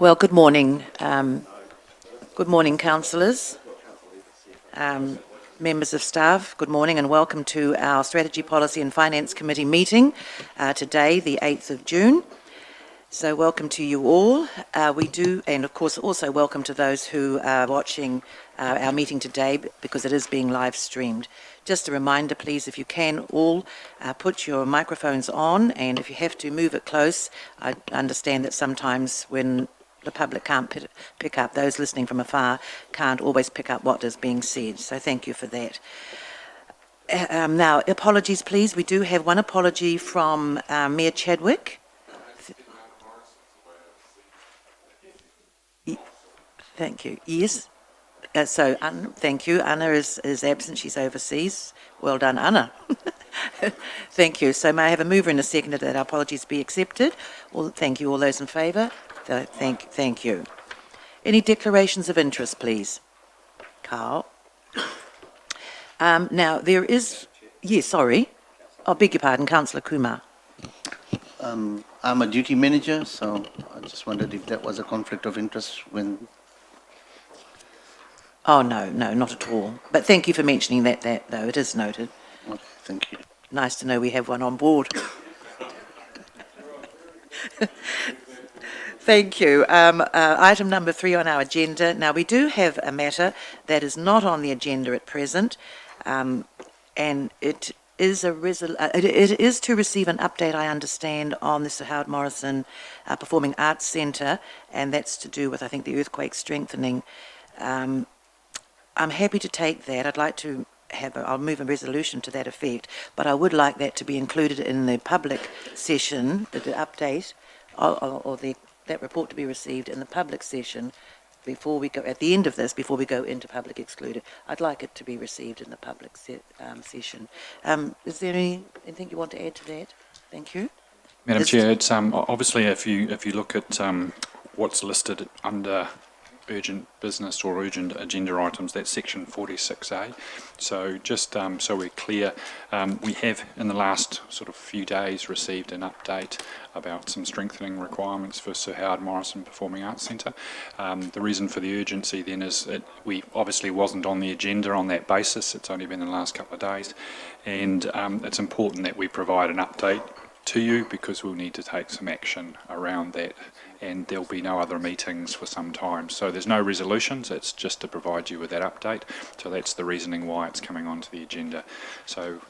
Well, good morning. Good morning, councillors, members of staff. Good morning and welcome to our Strategy, Policy and Finance Committee meeting today, the 8th of June. So welcome to you all. And of course also welcome to those who are watching our meeting today because it is being live streamed. Just a reminder, please, if you can all put your microphones on, and if you have to move it close, I understand that sometimes when the public can't pick up, those listening from afar can't always pick up what is being said. So thank you for that. Now, apologies, please. We do have one apology from Mayor Chadwick. Thank you. Yes. Thank you. Anna is absent. She's overseas. Well done, Anna. Thank you. So may I have a mover and a seconder that our apologies be accepted? Thank you. All those in favour? Thank you. Any declarations of interest, please? Carl. Now, there is... Yes, sorry. I beg your pardon, Councillor Kumar. I'm a duty manager, so I just wondered if that was a conflict of interest when... Oh, no, not at all. But thank you for mentioning that though. It is noted. Okay, thank you. Nice to know we have one on board. Thank you. Item number 3 on our agenda. Now, we do have a matter that is not on the agenda at present, and it is it is to receive an update, I understand, on the Sir Howard Morrison Performing Arts Centre, and that's to do with, I think, the earthquake strengthening. I'm happy to take that. I'd like to I'll move a resolution to that effect, but I would like that to be included in the public session, the update, or that report to be received in the public session before we go, at the end of this, before we go into public excluded. I'd like it to be received in the public session. Is there anything you want to add to that? Thank you. Madam Chair, it's obviously if you look at what's listed under urgent business or urgent agenda items, that's section 46A. So just so we're clear, we have in the last sort of few days received an update about some strengthening requirements for Sir Howard Morrison Performing Arts Centre. The reason for the urgency then is we obviously wasn't on the agenda on that basis. It's only been in the last couple of days, and it's important that we provide an update to you because we'll need to take some action around that, and there'll be no other meetings for some time. So there's no resolutions, it's just to provide you with that update. So that's the reasoning why it's coming onto the agenda. So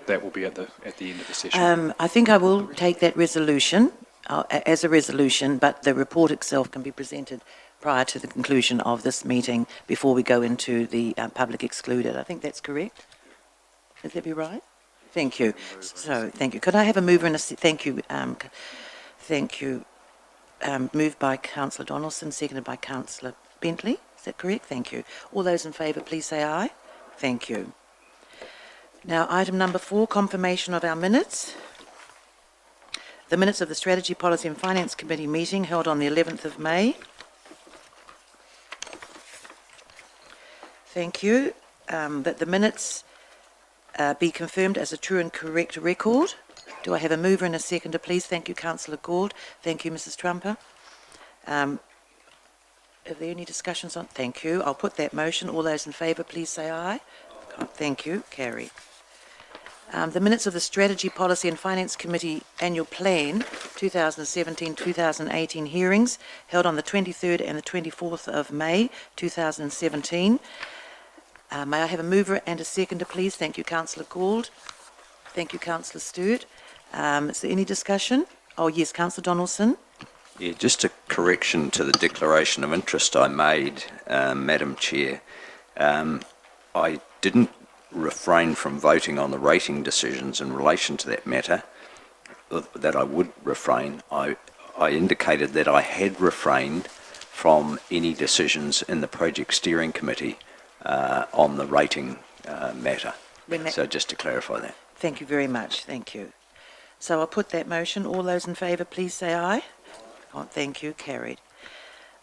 that will be at the end of the session. I think I will take that resolution as a resolution, but the report itself can be presented prior to the conclusion of this meeting before we go into the public excluded. I think that's correct. Would that be right? Thank you. So, thank you. Could I have a mover and a thank you? Thank you. Moved by Councillor Donaldson, seconded by Councillor Bentley. Is that correct? Thank you. All those in favour, please say aye. Thank you. Now, item number 4, confirmation of our minutes. The minutes of the Strategy, Policy and Finance Committee meeting held on the 11th of May. Thank you. That the minutes be confirmed as a true and correct record. Do I have a mover and a seconder, please? Thank you, Councillor Gould. Thank you, Mrs. Trumper. Are there any discussions on? Thank you. I'll put that motion. All those in favour, please say aye. Thank you. Carried. The minutes of the Strategy, Policy and Finance Committee Annual Plan 2017-2018 hearings held on the 23rd and the 24th of May 2017. May I have a mover and a seconder, please? Thank you, Councillor Gould. Thank you, Councillor Stewart. Is there any discussion? Oh, yes, Councillor Donaldson. Yeah, just a correction to the declaration of interest I made, Madam Chair. I didn't refrain from voting on the rating decisions in relation to that matter, that I would refrain. I indicated that I had refrained from any decisions in the Project Steering Committee on the rating matter. So just to clarify that. Thank you very much. Thank you. So I'll put that motion. All those in favour, please say aye. Oh, thank you. Carried.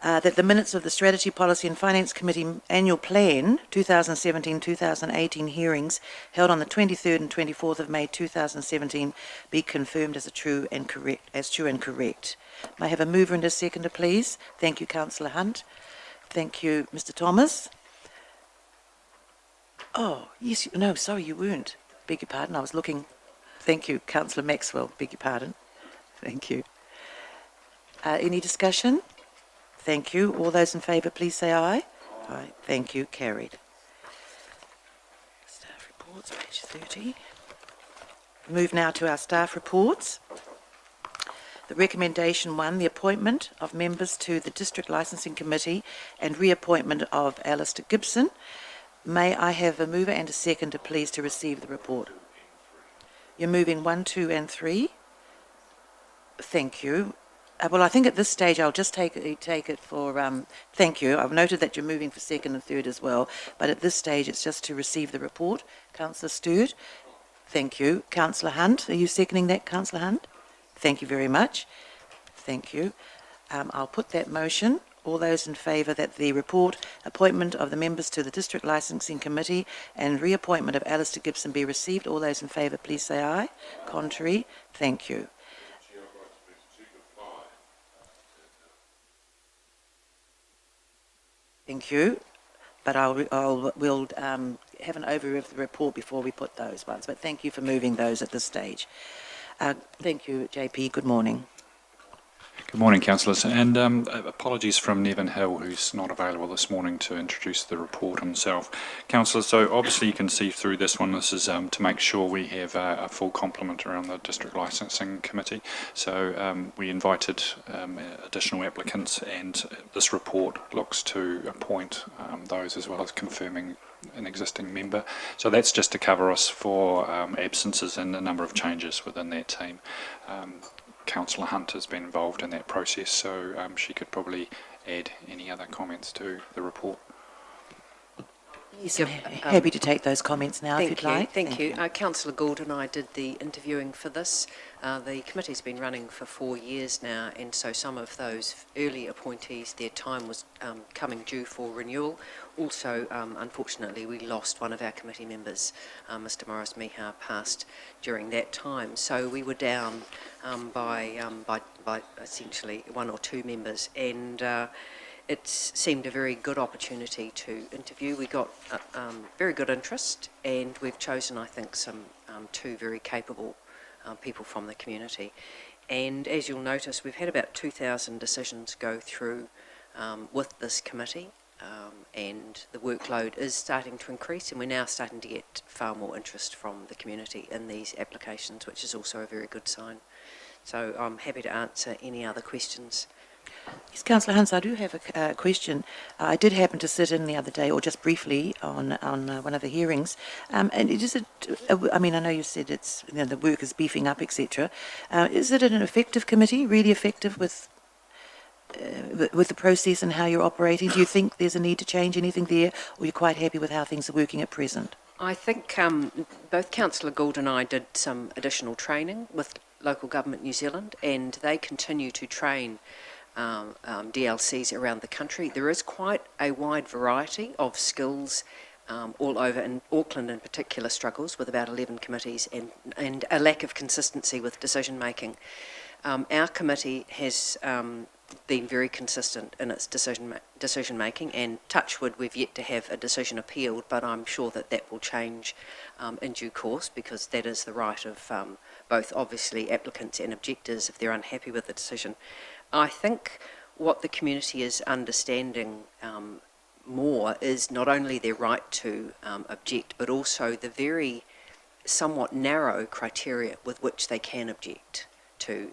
that the minutes of the Strategy, Policy and Finance Committee Annual Plan 2017-2018 hearings held on the 23rd and 24th of May 2017 be confirmed as true and correct. May I have a mover and a seconder, please? Thank you, Councillor Hunt. Thank you, Mr. Thomas. Oh, yes, no, sorry, you weren't. Beg your pardon, I was looking. Thank you, Councillor Maxwell. Beg your pardon. Thank you. Any discussion? Thank you. All those in favour, please say aye. Aye. Thank you. Carried. Staff reports, page 30. Move now to our staff reports. The recommendation 1, the appointment of members to the District Licensing Committee and reappointment of Alistair Gibson. May I have a mover and a seconder, please, to receive the report? You're moving 1, 2 and 3. Thank you. Well, I think at this stage I'll just take it for, thank you. I've noted that you're moving for second and third as well, but at this stage it's just to receive the report. Councillor Stewart, thank you. Councillor Hunt, are you seconding that, Councillor Hunt? Thank you very much. Thank you. I'll put that motion. All those in favour that the report, appointment of the members to the District Licensing Committee and reappointment of Alistair Gibson be received. All those in favour, please say aye. Contrary, thank you. Thank you, but we'll have an overview of the report before we put those ones, but thank you for moving those at this stage. Thank you, JP. Good morning. Good morning, councillors, and apologies from Nevin Hill, who's not available this morning to introduce the report himself. Councillors, so obviously you can see through this one, this is to make sure we have a full complement around the District Licensing Committee. So we invited additional applicants, and this report looks to appoint those as well as confirming an existing member. So that's just to cover us for absences and a number of changes within that team. Councillor Hunt has been involved in that process, so she could probably add any other comments to the report. Yes, I'm happy to take those comments now if you'd like. Thank you. Councillor Gould and I did the interviewing for this. The committee's been running for 4 years now, and so some of those early appointees, their time was coming due for renewal. Also, unfortunately, we lost one of our committee members, Mr. Morris Mihar, passed during that time. So we were down by essentially 1 or 2 members, and it seemed a very good opportunity to interview. We got very good interest, and we've chosen, I think, some 2 very capable people from the community. And as you'll notice, we've had about 2,000 decisions go through with this committee, and the workload is starting to increase, and we're now starting to get far more interest from the community in these applications, which is also a very good sign. So I'm happy to answer any other questions. Yes, Councillor Hunt, I do have a question. I did happen to sit in the other day, or just briefly, on one of the hearings. And I mean, I know you said it's, you know, the work is beefing up, etc. Is it an effective committee, really effective with the process and how you're operating? Do you think there's a need to change anything there, or you're quite happy with how things are working at present? I think both Councillor Gould and I did some additional training with Local Government New Zealand, and they continue to train DLCs around the country. There is quite a wide variety of skills all over, and Auckland in particular struggles with about 11 committees and a lack of consistency with decision making. Our committee has been very consistent in its decision making, and touch wood, we've yet to have a decision appealed, but I'm sure that will change in due course, because that is the right of both obviously applicants and objectors if they're unhappy with the decision. I think what the community is understanding more is not only their right to object, but also the very somewhat narrow criteria with which they can object to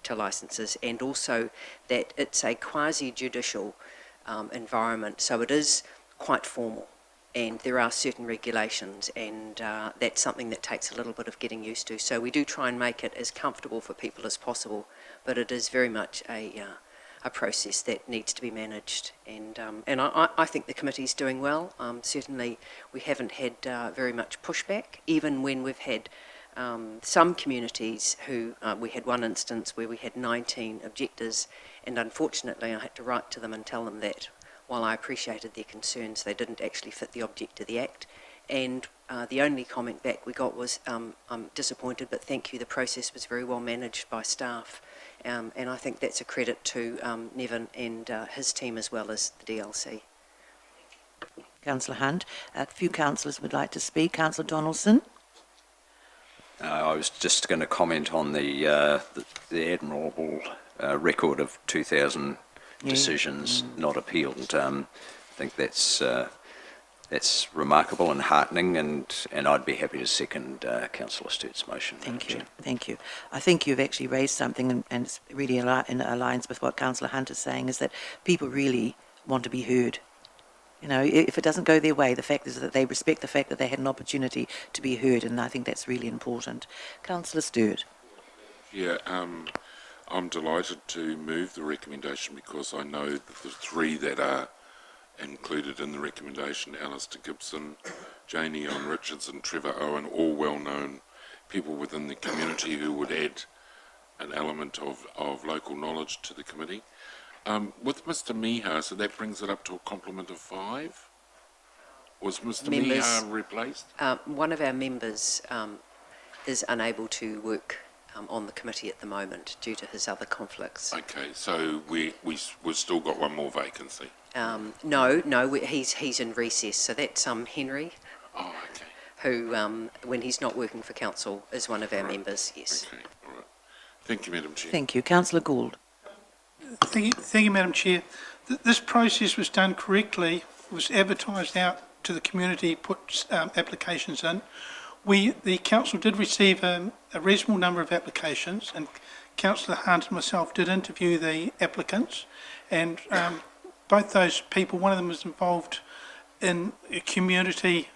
licences, and also that it's a quasi-judicial environment, so it is quite formal, and there are certain regulations, and that's something that takes a little bit of getting used to. So we do try and make it as comfortable for people as possible, but it is very much a process that needs to be managed, and I think the committee's doing well. Certainly we haven't had very much pushback, even when we've had some communities who, we had one instance where we had 19 objectors, and unfortunately I had to write to them and tell them that while I appreciated their concerns, they didn't actually fit the object of the Act. And the only comment back we got was, I'm disappointed, but thank you, the process was very well managed by staff. And I think that's a credit to Nevin and his team as well as the DLC. Councillor Hunt. A few councillors would like to speak. Councillor Donaldson. I was just going to comment on the admirable record of 2,000 decisions not appealed. I think that's remarkable and heartening, and I'd be happy to second Councillor Sturt's motion. Thank you. Thank you. I think you've actually raised something, and it's really in alliance with what Councillor Hunt is saying, is that people really want to be heard. You know, if it doesn't go their way, the fact is that they respect the fact that they had an opportunity to be heard, and I think that's really important. Councillor Sturt. Yeah, I'm delighted to move the recommendation because I know that the three that are included in the recommendation, Alistair Gibson, Jane Eon Richards and Trevor Owen, all well-known people within the community who would add an element of local knowledge to the committee. With Mr Miha, so that brings it up to a complement of 5? Was Mr Miha replaced? One of our members is unable to work on the committee at the moment due to his other conflicts. Okay, so we've still got one more vacancy. No, he's in recess, so that's Henry. Oh, okay. Who, when he's not working for council, is one of our members, yes. Okay, all right. Thank you, Madam Chair. Thank you. Councillor Gould. Thank you, Madam Chair. This process was done correctly, was advertised out to the community, put applications in. The council did receive a reasonable number of applications, and Councillor Hunt and myself did interview the applicants, and both those people, one of them was involved in a community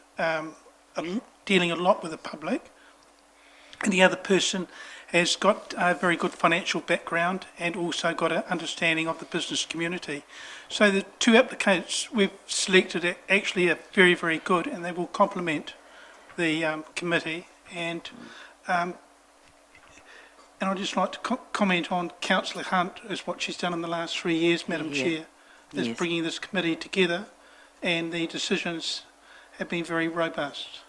dealing a lot with the public, and the other person has got a very good financial background and also got an understanding of the business community. So the two applicants we've selected actually are very, very good, and they will complement the committee. And I'd just like to comment on Councillor Hunt as what she's done in the last 3 years, Madam Chair, is bringing this committee together, and the decisions have been very robust.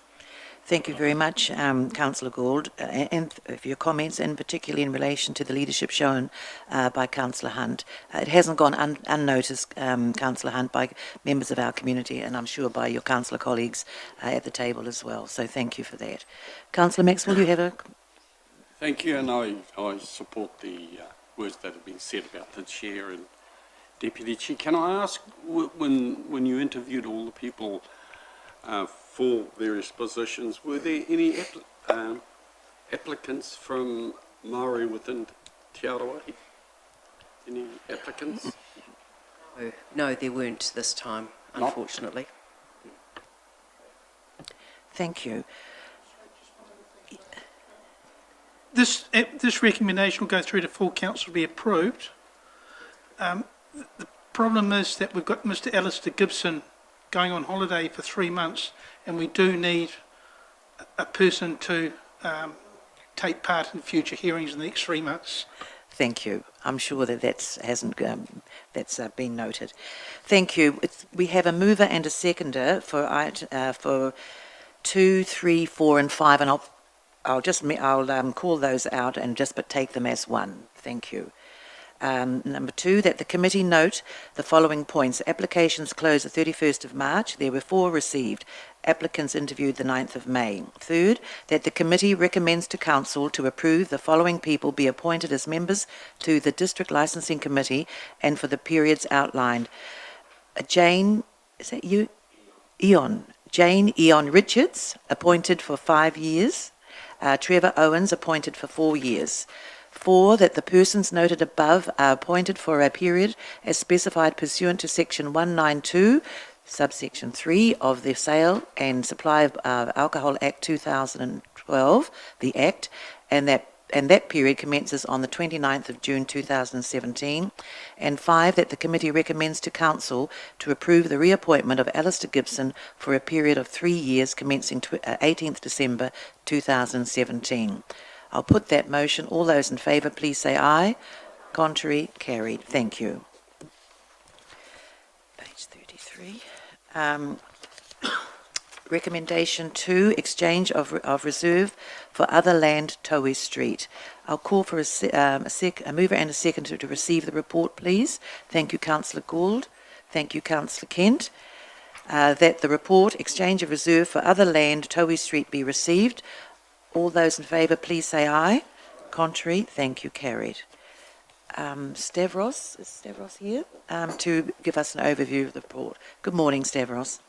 Thank you very much, Councillor Gould, and for your comments, and particularly in relation to the leadership shown by Councillor Hunt. It hasn't gone unnoticed, Councillor Hunt, by members of our community, and I'm sure by your councillor colleagues at the table as well. So thank you for that. Councillor Maxwell, you have a... Thank you, and I support the words that have been said about the chair and deputy chair. Can I ask, when you interviewed all the people for various positions, were there any applicants from Maori within Te Arowahi? Any applicants? No, there weren't this time, unfortunately. Thank you. This recommendation will go through to full council to be approved. The problem is that we've got Mr Alistair Gibson going on holiday for 3 months, and we do need a person to take part in future hearings in the next 3 months. Thank you. I'm sure that that's been noted. Thank you. We have a mover and a seconder for 2, 3, 4, and 5, and I'll call those out and just take them as one. Thank you. Number 2, that the committee note the following points. Applications closed the 31st of March. There were 4 received. Applicants interviewed the 9th of May. 3rd, that the committee recommends to council to approve the following people be appointed as members to the District Licensing Committee and for the periods outlined. Jane Eon Richards, appointed for 5 years. Trevor Owens, appointed for 4 years. 4, that the persons noted above are appointed for a period as specified pursuant to Section 192, subsection 3 of the Sale and Supply of Alcohol Act 2012, the Act, and that and that period commences on the 29th of June 2017. And 5, that the committee recommends to Council to approve the reappointment of Alistair Gibson for a period of 3 years commencing 18th December 2017. I'll put that motion. All those in favour, please say aye. Contrary, carried. Thank you. Page 33. Recommendation 2, exchange of reserve for other land, Towie Street. I'll call for a mover and a seconder to receive the report, please. Thank you, Councillor Gould. Thank you, Councillor Kent. That the report, exchange of reserve for other land, Towie Street, be received. All those in favour, please say aye. Contrary, thank you, carried. Stavros, is Stavros here? To give us an overview of the report. Good morning, Stavros.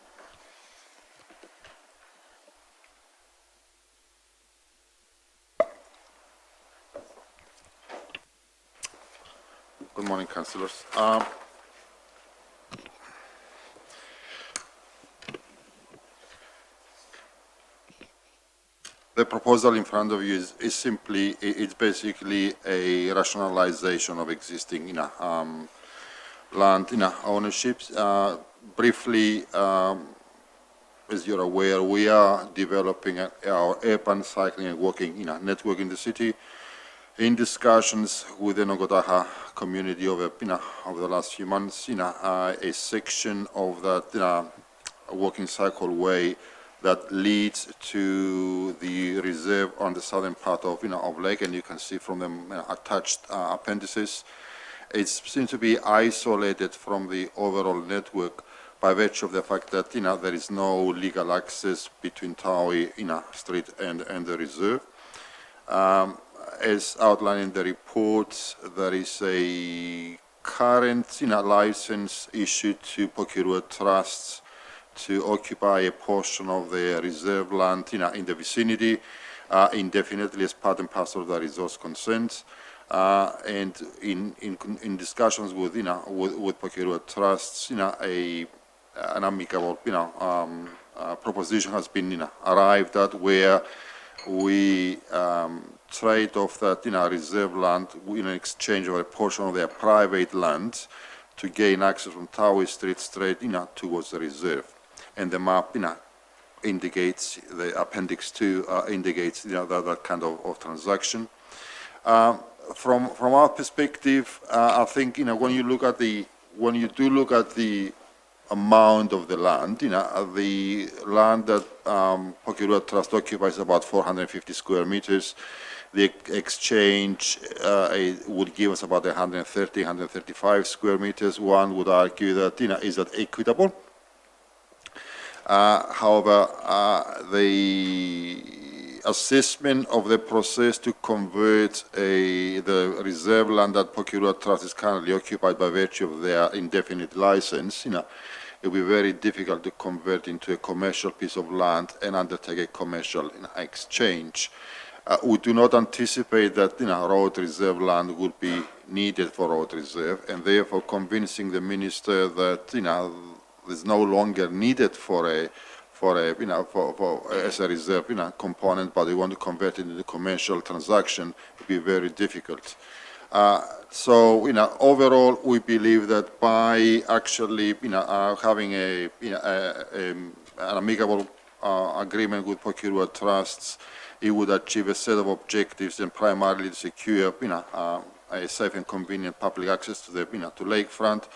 Good morning, councillors. The proposal in front of you is simply, it's basically a rationalization of existing land ownerships. Briefly, as you're aware, we are developing our urban cycling and walking network in the city. In discussions with the Nogotaha community over the last few months, a section of that walking cycle way that leads to the reserve on the southern part of of lake, and you can see from the attached appendices, it seems to be isolated from the overall network by virtue of the fact that there is no legal access between Towie Street and the reserve. As outlined in the report, there is a current license issued to Rotorua trusts to occupy a portion of the reserve land in the vicinity indefinitely as part and parcel of the resource consent. And in discussions with with Rotorua trusts, an amicable proposition has been arrived at where we trade off that reserve land in exchange of a portion of their private land to gain access from Towie Street straight towards the reserve. And the map indicates, the appendix 2 indicates that kind of transaction. From our perspective, I think when you do look at the amount of the land, the land that Rotorua Trust occupies about 450 square meters. The exchange would give us about 130, 135 square meters. One would argue that is that equitable? However, the assessment of the process to convert the reserve land that Rotorua Trust is currently occupied by virtue of their indefinite license, it will be very difficult to convert into a commercial piece of land and undertake a commercial exchange. We do not anticipate that road reserve land would be needed for road reserve, and therefore convincing the minister that is no longer needed for as a reserve component, but we want to convert it into a commercial transaction would be very difficult. So overall, we believe that by actually having an amicable agreement with Rotorua Trusts, it would achieve a set of objectives and primarily to secure a safe and convenient public access to the to lakefront,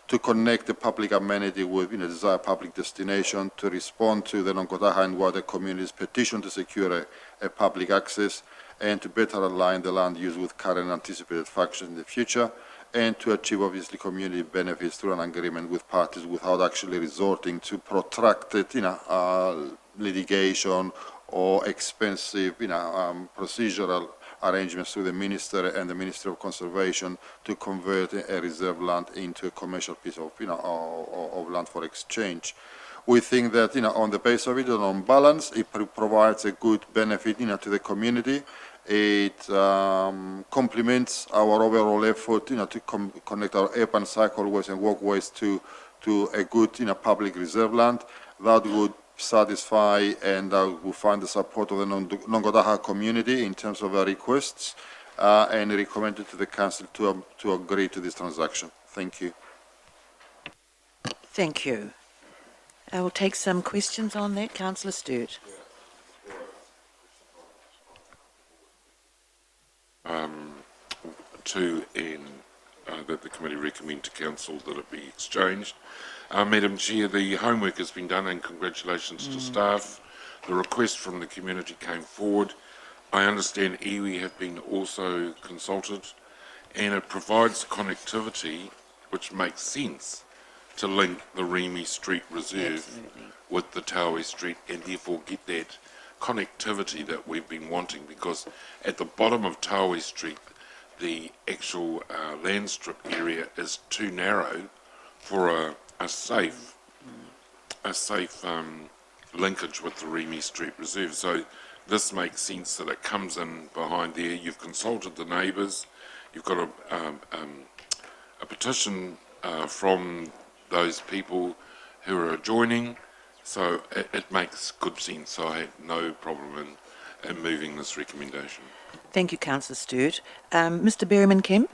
to connect the public amenity with desired public destination, to respond to the Nogotaha and wider community's petition to secure a public access, and to better align the land use with current anticipated functions in the future, and to achieve obviously community benefits through an agreement with parties without actually resorting to protracted litigation or expensive procedural arrangements through the Minister and the Ministry of Conservation to convert a reserve land into a commercial piece of of land for exchange. We think that on the base of it and on balance, it provides a good benefit to the community. It complements our overall effort to connect our urban cycleways and walkways to a good public reserve land that would satisfy and will find the support of the Nongodaha community in terms of our requests, and recommended to the council to agree to this transaction. Thank you. Thank you. I will take some questions on that. Councillor Sturt. That the committee recommend to council that it be exchanged. Madam Chair, the homework has been done and congratulations to staff. The request from the community came forward. I understand iwi have been also consulted, and it provides connectivity which makes sense to link the Remy Street Reserve with the Taue Street and therefore get that connectivity that we've been wanting, because at the bottom of Taue Street the actual land strip area is too narrow for a safe linkage with the Remy Street Reserve. So this makes sense that it comes in behind there. You've consulted the neighbours. You've got a petition from those people who are adjoining. So it makes good sense. So I have no problem in moving this recommendation. Thank you, Councillor Sturt. Mr. Berryman-Kemp.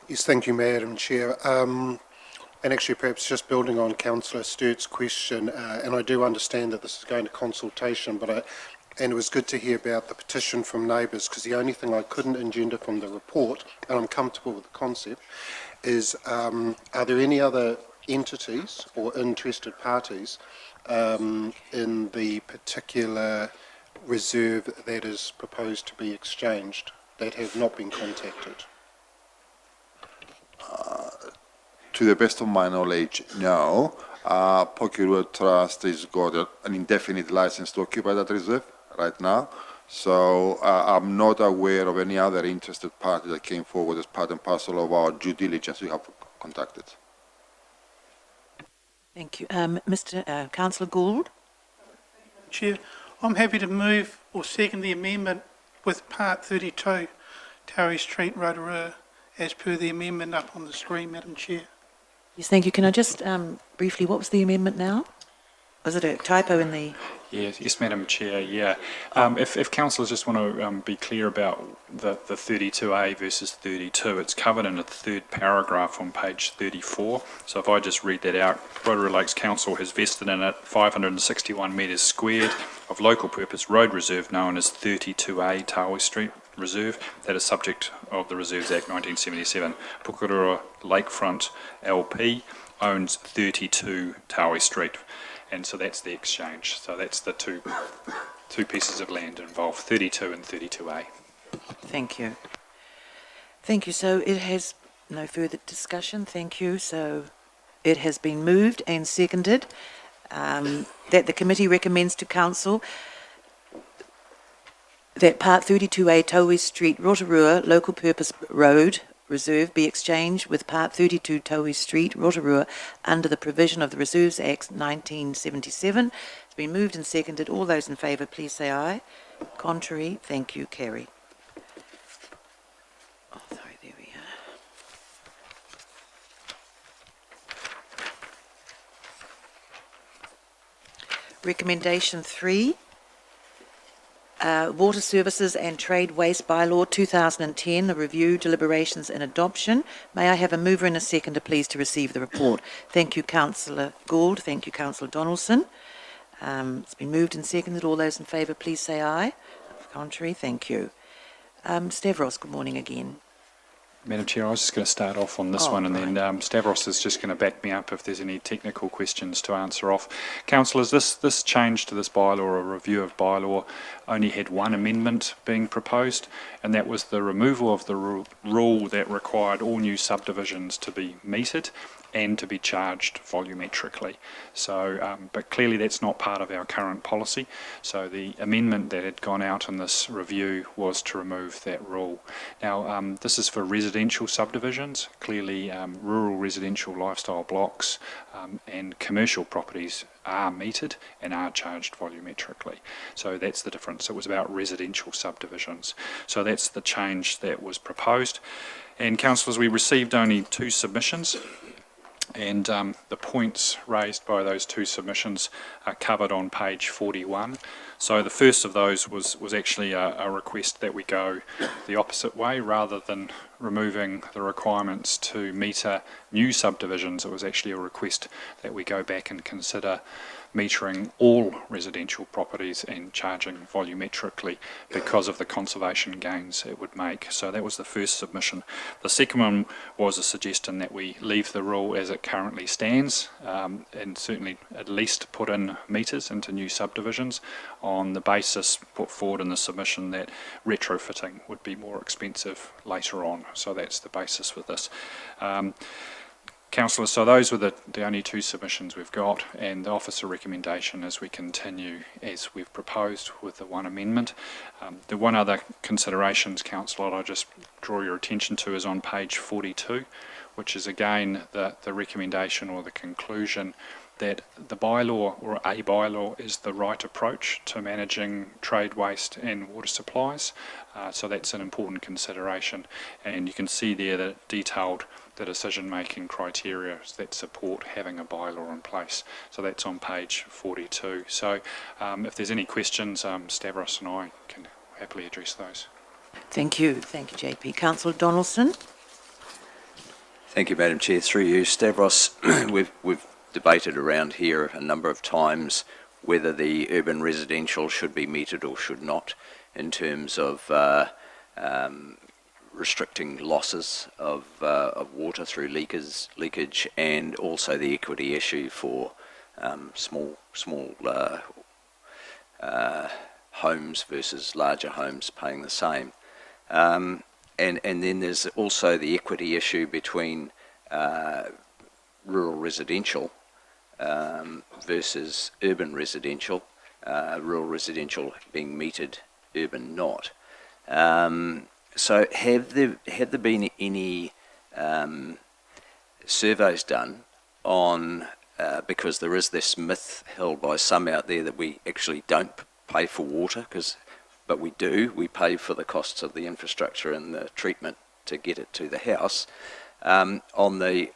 Yes, thank you, Madam Chair. And actually, perhaps just building on Councillor Sturt's question, and I do understand that this is going to consultation, and it was good to hear about the petition from neighbours, because the only thing I couldn't engender from the report, and I'm comfortable with the concept, is are there any other entities or interested parties in the particular reserve that is proposed to be exchanged that have not been contacted? To the best of my knowledge, no. Pokerua Trust has got an indefinite license to occupy that reserve right now. So I'm not aware of any other interested party that came forward as part and parcel of our due diligence we have conducted. Thank you. Councillor Gould. Chair, I'm happy to move or second the amendment with Part 32, Taue Street, Rotorua, as per the amendment up on the screen, Madam Chair. Yes, thank you. Can I just briefly, what was the amendment now? Was it a typo in the... Yes, Madam Chair, yeah. If councillors just want to be clear about the 32A versus 32, it's covered in the third paragraph on page 34. So if I just read that out, Rotorua Lakes Council has vested in it 561 metres squared of local purpose road reserve known as 32A Taue Street Reserve that is subject of the Reserves Act 1977. Pukerua Lakefront LP owns 32 Taue Street. And so that's the exchange. So that's the two pieces of land involved, 32 and 32A. Thank you. Thank you. So it has no further discussion. Thank you. So it has been moved and seconded that the committee recommends to council that Part 32A Taue Street, Rotorua, Local Purpose Road Reserve be exchanged with Part 32 Taue Street, Rotorua, under the provision of the Reserves Act 1977. It's been moved and seconded. All those in favour, please say aye. Contrary, thank you. Carry. Oh, sorry, there we are. Recommendation 3. Water Services and Trade Waste Bylaw 2010, the review, deliberations and adoption. May I have a mover and a seconder, please, to receive the report? Thank you, Councillor Gould. Thank you, Councillor Donaldson. It's been moved and seconded. All those in favour, please say aye. Contrary, thank you. Stavros, good morning again. Madam Chair, I was just going to start off on this one, and then Stavros is just going to back me up if there's any technical questions to answer off. Councillors, this change to this bylaw, or review of bylaw, only had one amendment being proposed, and that was the removal of the rule that required all new subdivisions to be metered and to be charged volumetrically. So, but clearly that's not part of our current policy. So the amendment that had gone out in this review was to remove that rule. Now, this is for residential subdivisions. Clearly, rural residential lifestyle blocks and commercial properties are metered and are charged volumetrically. So that's the difference. It was about residential subdivisions. So that's the change that was proposed. And councillors, we received only 2 submissions. And the points raised by those two submissions are covered on page 41. So the first of those was actually a request that we go the opposite way. Rather than removing the requirements to meter new subdivisions, it was actually a request that we go back and consider metering all residential properties and charging volumetrically because of the conservation gains it would make. So that was the first submission. The second one was a suggestion that we leave the rule as it currently stands, and certainly at least put in meters into new subdivisions on the basis put forward in the submission that retrofitting would be more expensive later on. So that's the basis for this. Councillors, so those were the only two submissions we've got, and the officer recommendation is we continue as we've proposed with the one amendment. The one other considerations, Councillor, I'll just draw your attention to is on page 42, which is again the recommendation or the conclusion that the bylaw or a bylaw is the right approach to managing trade waste and water supplies. So that's an important consideration, and you can see there that it detailed the decision-making criteria that support having a bylaw in place. So that's on page 42. So if there's any questions, Stavros and I can happily address those. Thank you, JP. Councillor Donaldson? Thank you, Madam Chair. Through you, Stavros, we've debated around here a number of times whether the urban residential should be metered or should not in terms of restricting losses of water through leakage, and also the equity issue for small homes versus larger homes paying the same. And then there's also the equity issue between rural residential versus urban residential, rural residential being metered, urban not. So have there been any surveys done on, because there is this myth held by some out there that we actually don't pay for water, but we do. We pay for the costs of the infrastructure and the treatment to get it to the house. On the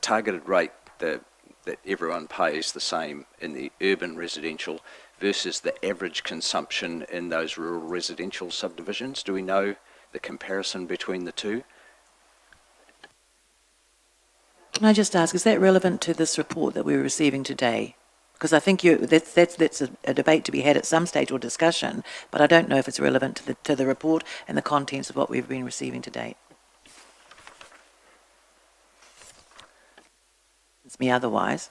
targeted rate that everyone pays the same in the urban residential versus the average consumption in those rural residential subdivisions? Do we know the comparison between the two? Can I just ask, is that relevant to this report that we're receiving today? Because I think that's a debate to be had at some stage or discussion, but I don't know if it's relevant to the report and the contents of what we've been receiving to date. It's me otherwise.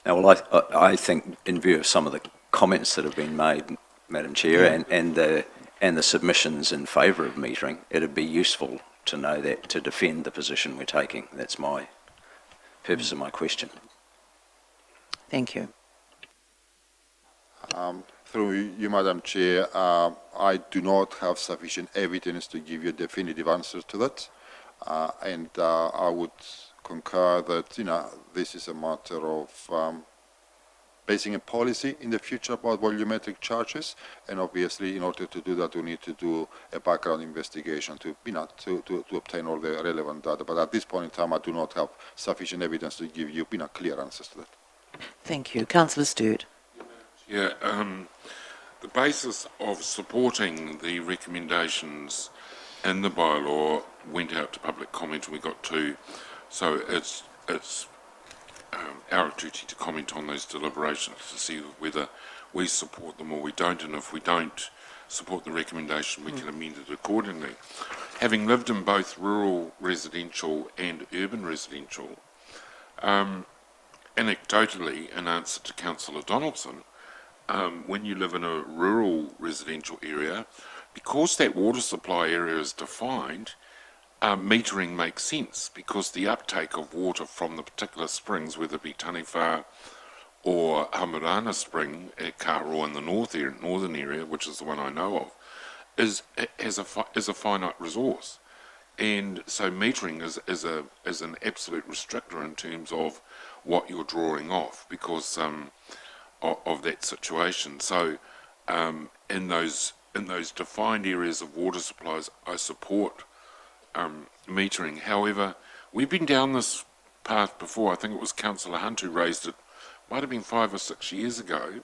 Now, well, I think in view of some of the comments that have been made, Madam Chair, and the submissions in favour of metering, it'd be useful to know that, to defend the position we're taking. That's my purpose of my question. Thank you. Through you, Madam Chair, I do not have sufficient evidence to give you a definitive answer to that, and I would concur that this is a matter of basing a policy in the future about volumetric charges, and obviously in order to do that we need to do a background investigation to obtain all the relevant data. But at this point in time I do not have sufficient evidence to give you clear answers to that. Thank you. Councillor Stewart. Yeah, the basis of supporting the recommendations in the bylaw went out to public comment, and we got two. So it's our duty to comment on those deliberations to see whether we support them or we don't, and if we don't support the recommendation we can amend it accordingly. Having lived in both rural residential and urban residential, anecdotally, in answer to Councillor Donaldson, when you live in a rural residential area, because that water supply area is defined, metering makes sense, because the uptake of water from the particular springs, whether it be Taniwha or Hamarana Spring at Karoa in the northern area, which is the one I know of, is a finite resource. And so metering is an absolute restrictor in terms of what you're drawing off, because of that situation. So in those defined areas of water supplies, I support metering. However, we've been down this path before. I think it was Councillor Hunt who raised it, might have been 5 or 6 years ago,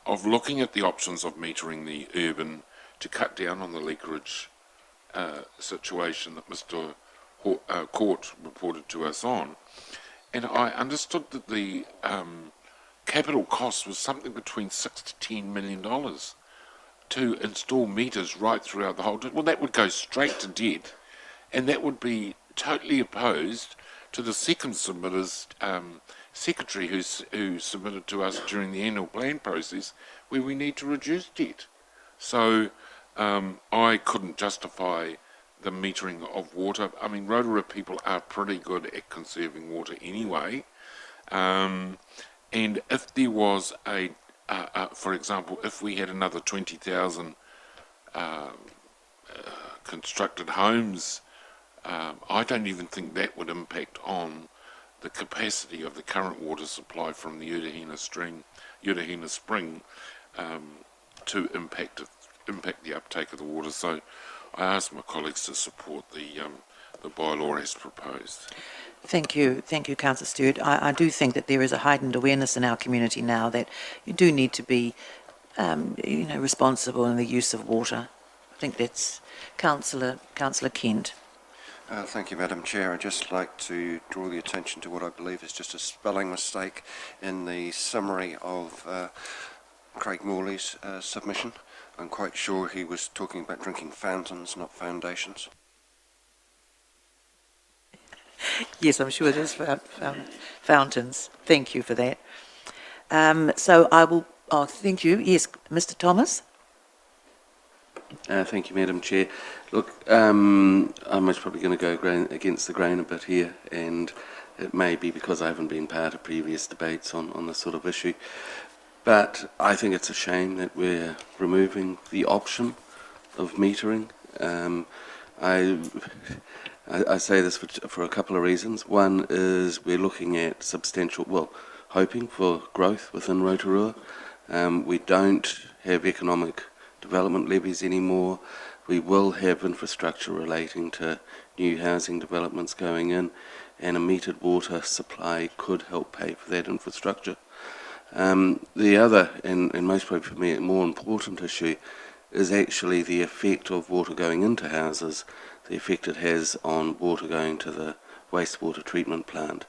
of looking at the options of metering the urban to cut down on the leakage situation that Mr. Court reported to us on. And I understood that the capital cost was something between $6 to $10 million to install meters right throughout the whole. Well, that would go straight to debt, and that would be totally opposed to the second submitter's secretary who submitted to us during the annual plan process, where we need to reduce debt. So I couldn't justify the metering of water. I mean, Rotorua people are pretty good at conserving water anyway. And if there was for example, if we had another 20,000 constructed homes, I don't even think that would impact on the capacity of the current water supply from the Urahina Spring to impact the uptake of the water. So I asked my colleagues to support the bylaw as proposed. Thank you, Councillor Stewart. I do think that there is a heightened awareness in our community now that you do need to be, responsible in the use of water. I think that's Councillor Kent. Thank you, Madam Chair. I'd just like to draw the attention to what I believe is just a spelling mistake in the summary of Craig Morley's submission. I'm quite sure he was talking about drinking fountains, not foundations. Yes, I'm sure it is fountains. Thank you for that. So I will. Oh, thank you. Yes, Mr. Thomas. Thank you, Madam Chair. Look, I'm most probably going to go against the grain a bit here, and it may be because I haven't been part of previous debates on this sort of issue. But I think it's a shame that we're removing the option of metering. I say this for a couple of reasons. One is we're looking at hoping for growth within Rotorua. We don't have economic development levies anymore. We will have infrastructure relating to new housing developments going in, and a metered water supply could help pay for that infrastructure. The other, and most probably for me, a more important issue is actually the effect of water going into houses, the effect it has on water going to the wastewater treatment plant.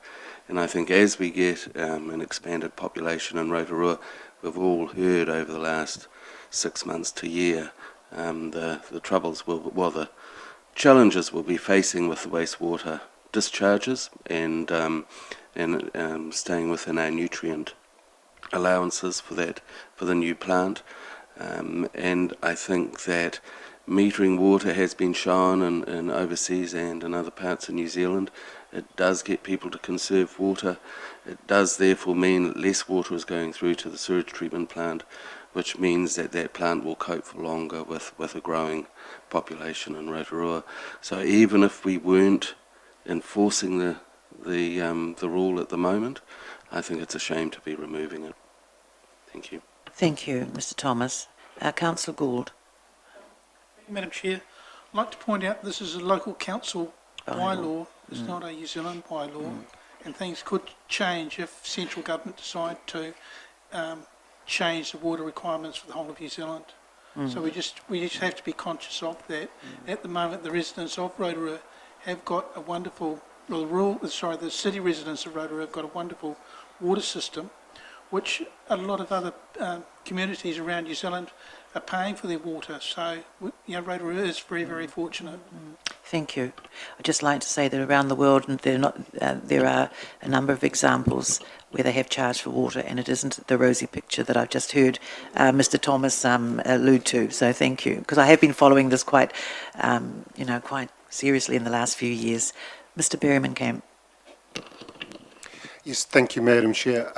And I think as we get an expanded population in Rotorua, we've all heard over the last 6 months to a year the the challenges we'll be facing with the wastewater discharges and staying within our nutrient allowances for the new plant. And I think that metering water has been shown in overseas and in other parts of New Zealand. It does get people to conserve water. It does therefore mean less water is going through to the sewage treatment plant, which means that plant will cope for longer with a growing population in Rotorua. So even if we weren't enforcing the rule at the moment, I think it's a shame to be removing it. Thank you. Thank you, Mr. Thomas. Councillor Gould. Madam Chair, I'd like to point out this is a local council bylaw. It's not a New Zealand bylaw, and things could change if central government decide to change the water requirements for the whole of New Zealand. So we just have to be conscious of that. At the moment, the residents of Rotorua have got a wonderful, the city residents of Rotorua have got a wonderful water system, which a lot of other communities around New Zealand are paying for their water. So, Rotorua is very, very fortunate. Thank you. I'd just like to say that around the world, there are a number of examples where they have charged for water, and it isn't the rosy picture that I've just heard Mr. Thomas allude to. So thank you, because I have been following this quite seriously in the last few years. Mr. Berryman-Camp. Yes, thank you, Madam Chair.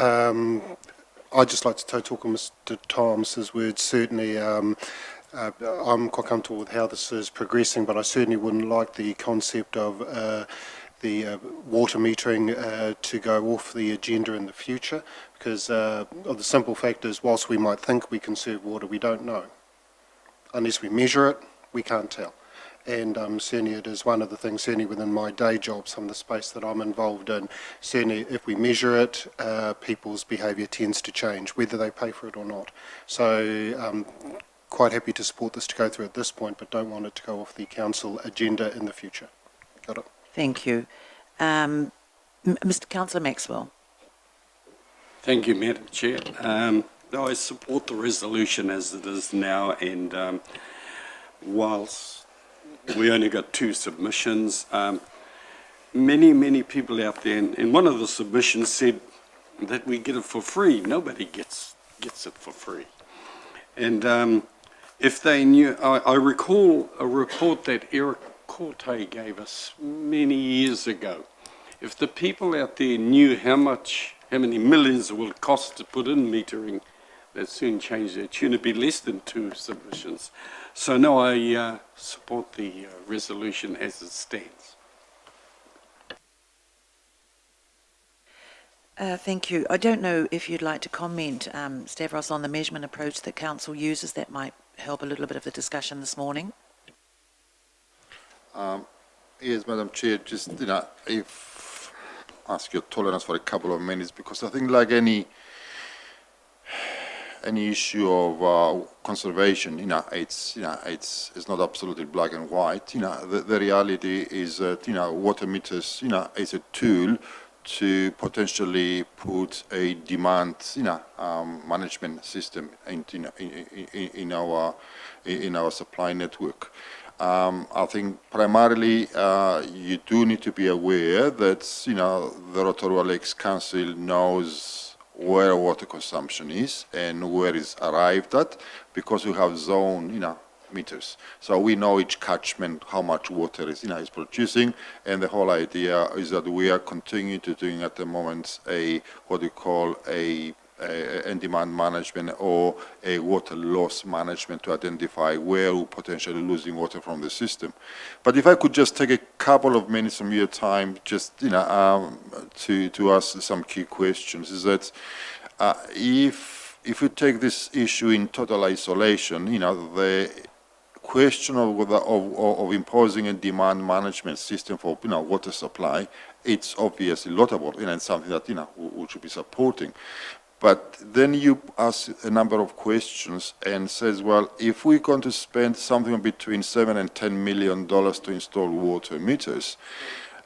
I'd just like to talk on Mr. Thomas's words. Certainly, I'm quite comfortable with how this is progressing, but I certainly wouldn't like the concept of the water metering to go off the agenda in the future, because of the simple fact is, whilst we might think we conserve water, we don't know. Unless we measure it, we can't tell. And certainly it is one of the things, certainly within my day job, some of the space that I'm involved in, certainly if we measure it, people's behaviour tends to change, whether they pay for it or not. So quite happy to support this to go through at this point, but don't want it to go off the council agenda in the future. Got it. Thank you. Mr. Councillor Maxwell. Thank you, Madam Chair. No, I support the resolution as it is now, and whilst we only got 2 submissions, many people out there, and one of the submissions said that we get it for free. Nobody gets it for free. And if they knew, I recall a report that Raukawa-Tait gave us many years ago. If the people out there knew how many millions it will cost to put in metering, they'd soon change their tune. It'd be less than 2 submissions. So no, I support the resolution as it stands. Thank you. I don't know if you'd like to comment, Stavros, on the measurement approach that Council uses. That might help a little bit of the discussion this morning. Yes, Madam Chair, just, if ask your tolerance for a couple of minutes, because I think like any issue of conservation, it's not absolutely black and white. The reality is that, water meters, is a tool to potentially put a demand, management system in our supply network. I think primarily you do need to be aware that the Rotorua Lakes Council knows where water consumption is and where it's arrived at, because we have zone meters. So we know each catchment how much water is is producing, and the whole idea is that we are continuing to doing at the moment what we call a demand management or a water loss management to identify where we're potentially losing water from the system. But if I could just take a couple of minutes from your time, just to ask some key questions, is that if we take this issue in total isolation, the question of imposing a demand management system for water supply, it's obviously laudable and something that we should be supporting. But then you ask a number of questions and says, well, if we're going to spend something between $7 and $10 million to install water meters,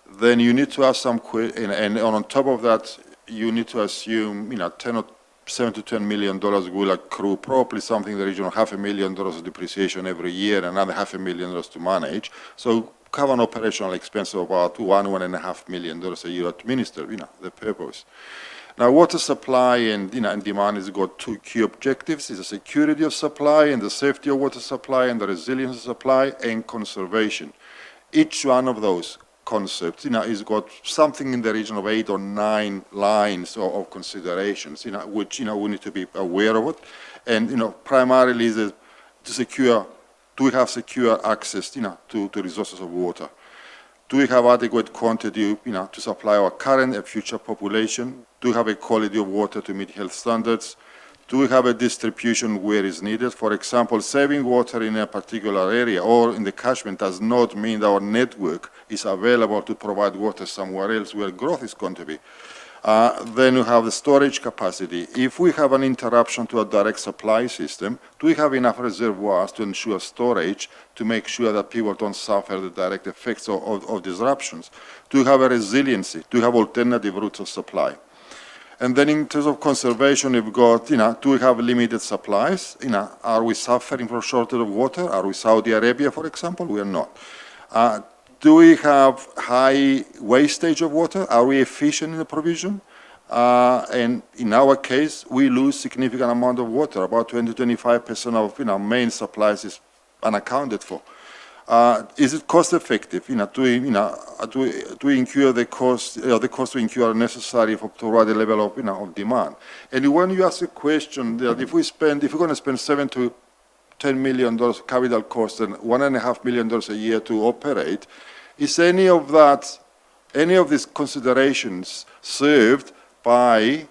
then you need to ask some questions, and on top of that, you need to assume, $7 to $10 million will accrue, probably something in the region of $500,000 of depreciation every year, and another $500,000 to manage. So cover an operational expense of about $1.5 million a year to administer, the purpose. Now, water supply and demand has got 2 key objectives: is the security of supply and the safety of water supply, and the resilience of supply and conservation. Each one of those concepts, has got something in the region of 8 or 9 lines of considerations, which we need to be aware of it, and primarily is to secure. Do we have secure access, to resources of water? Do we have adequate quantity, to supply our current and future population? Do we have a quality of water to meet health standards? Do we have a distribution where is needed? For example, saving water in a particular area or in the catchment does not mean that our network is available to provide water somewhere else where growth is going to be. Then we have the storage capacity. If we have an interruption to a direct supply system, do we have enough reservoirs to ensure storage to make sure that people don't suffer the direct effects of disruptions? Do we have a resiliency? Do we have alternative routes of supply? And then in terms of conservation, we've got, do we have limited supplies? Are we suffering from shortage of water? Are we Saudi Arabia, for example? We are not. Do we have high wastage of water? Are we efficient in the provision? And in our case, we lose significant amount of water. About 20 to 25% of main supplies is unaccounted for. Is it cost effective? Do we incur the cost? The costs we incur are necessary to provide the level of demand. And when you ask a question that if we're going to spend $7 to $10 million capital cost and $1.5 million a year to operate, is any of these considerations served by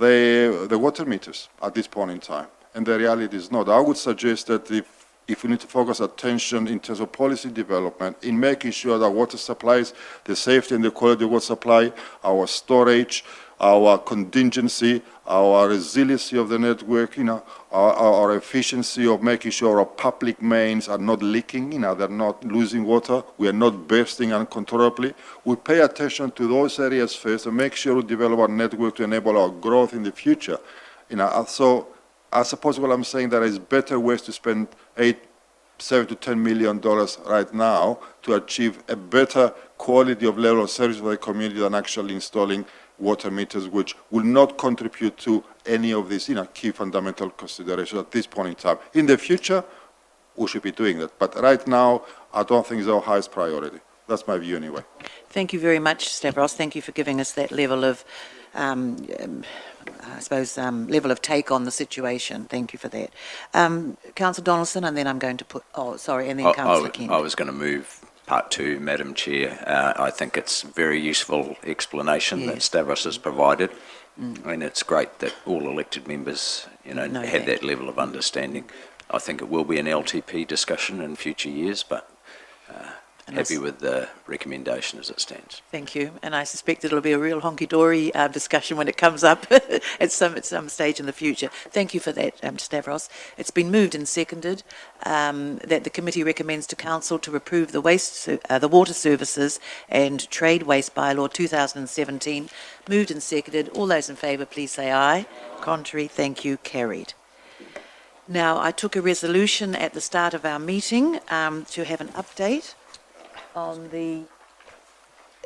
the water meters at this point in time? And the reality is not. I would suggest that if if we need to focus attention in terms of policy development, in making sure that water supplies, the safety and the quality of water supply, our storage, our contingency, our resiliency of the network, our efficiency of making sure our public mains are not leaking, they're not losing water, we are not bursting uncontrollably. We pay attention to those areas first and make sure we develop our network to enable our growth in the future. So I suppose what I'm saying, there is better ways to spend $7 to $10 million right now to achieve a better quality of level of service for the community than actually installing water meters, which will not contribute to any of these key fundamental considerations at this point in time. In the future, we should be doing that. But right now, I don't think it's our highest priority. That's my view anyway. Thank you very much, Stavros. Thank you for giving us that level of, level of take on the situation. Thank you for that. Councillor Donaldson, and then I'm going to and then Councillor Kent. I was going to move part 2, Madam Chair. I think it's a very useful explanation that Stavros has provided. And it's great that all elected members, have that level of understanding. I think it will be an LTP discussion in future years, but happy with the recommendation as it stands. Thank you, and I suspect it'll be a real honky-dory discussion when it comes up at some stage in the future. Thank you for that, Stavros. It's been moved and seconded that the committee recommends to Council to approve the Water Services and Trade Waste Bylaw 2017. Moved and seconded. All those in favour, please say aye. Contrary, thank you. Carried. Now, I took a resolution at the start of our meeting to have an update on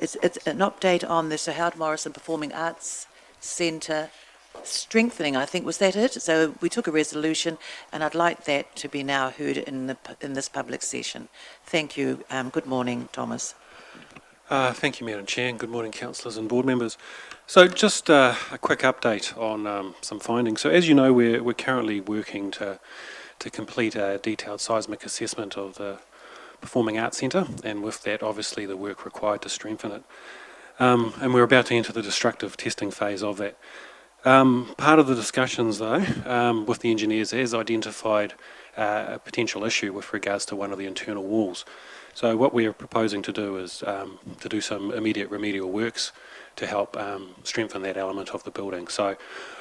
it's an update on the Sir Howard Morrison Performing Arts Centre strengthening, I think, was that it? So we took a resolution, and I'd like that to be now heard in this public session. Thank you. Good morning, Thomas. Thank you, Madam Chair, and good morning, councillors and board members. So just a quick update on some findings. So as you know, we're currently working to complete a detailed seismic assessment of the Performing Arts Centre, and with that, obviously, the work required to strengthen it. And we're about to enter the destructive testing phase of that. Part of the discussions, though, with the engineers has identified a potential issue with regards to one of the internal walls. So what we are proposing to do is to do some immediate remedial works to help strengthen that element of the building. So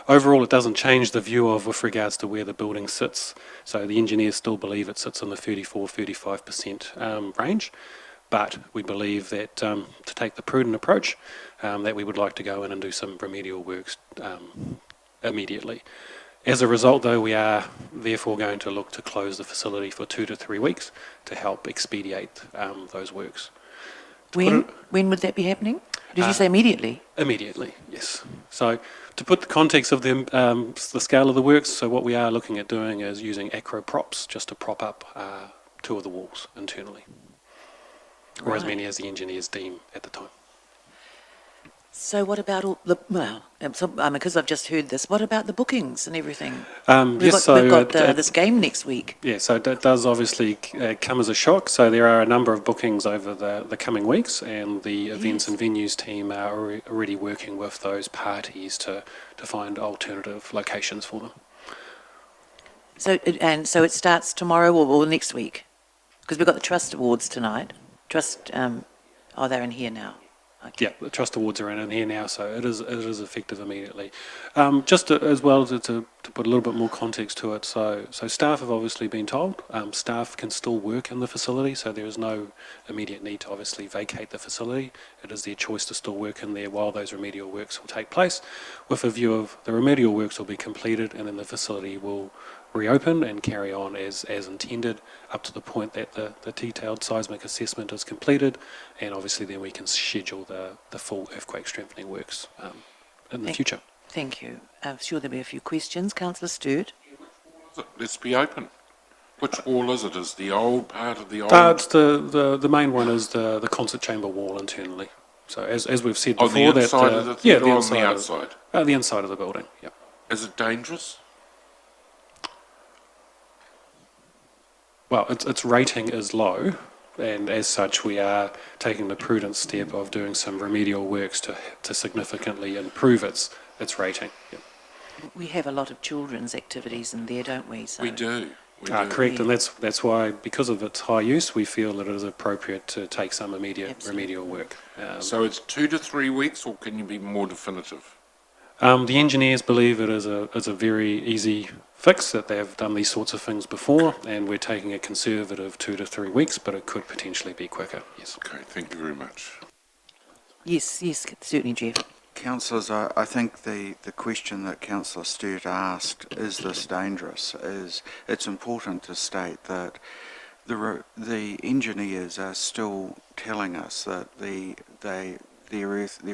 overall, it doesn't change the view with regards to where the building sits. So the engineers still believe it sits in the 34-35% range, but we believe that to take the prudent approach, that we would like to go in and do some remedial works immediately. As a result, though, we are therefore going to look to close the facility for 2 to 3 weeks to help expedite those works. When would that be happening? Did you say immediately? Immediately, yes. So to put the context of the scale of the works, so what we are looking at doing is using acro props just to prop up 2 of the walls internally, or as many as the engineers deem at the time. So what about all the, because I've just heard this, what about the bookings and everything? We've got this game next week. Yeah, so that does obviously come as a shock. So there are a number of bookings over the coming weeks, and the events and venues team are already working with those parties to find alternative locations for them. So it starts tomorrow or next week? Because we've got the Trust Awards tonight. They're in here now. Okay. Yeah, the Trust Awards are in here now, so it is effective immediately. Just as well to put a little bit more context to it, so staff have obviously been told, staff can still work in the facility, so there is no immediate need to obviously vacate the facility. It is their choice to still work in there while those remedial works will take place, with a view of the remedial works will be completed and then the facility will reopen and carry on as intended up to the point that the detailed seismic assessment is completed, and obviously then we can schedule the full earthquake strengthening works in the future. Thank you. I'm sure there'll be a few questions. Councillor Stewart. Let's be open. Which wall is it? Is the old part of the old? It's the main one is the concert chamber wall internally. So as we've said before, on the inside of the theatre, or on the outside? The inside of the building. Yeah. Is it dangerous? Well, its rating is low, and as such we are taking the prudent step of doing some remedial works to significantly improve its rating. Yep. We have a lot of children's activities in there, don't we? So, we do. We do. Correct, and that's why, because of its high use, we feel that it is appropriate to take some immediate Absolutely. remedial work. So it's 2 to 3 weeks, or can you be more definitive? The engineers believe it is a very easy fix, that they've done these sorts of things before, and we're taking a conservative 2 to 3 weeks, but it could potentially be quicker, yes. Okay, thank you very much. Yes, certainly, Jeff. Councillors, I think the question that Councillor Sturt asked, is this dangerous, it's important to state that the engineers are still telling us that their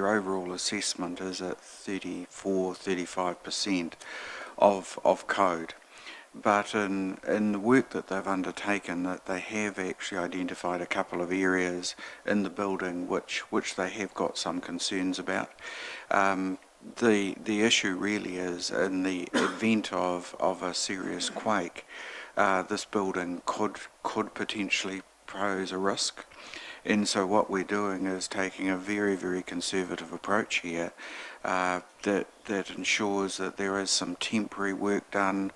overall assessment is at 35% of code. But in the work that they've undertaken, that they have actually identified a couple of areas in the building which they have got some concerns about. The issue really is, in the event of a serious quake, this building could potentially pose a risk. And so what we're doing is taking a very, very conservative approach here, that ensures that there is some temporary work done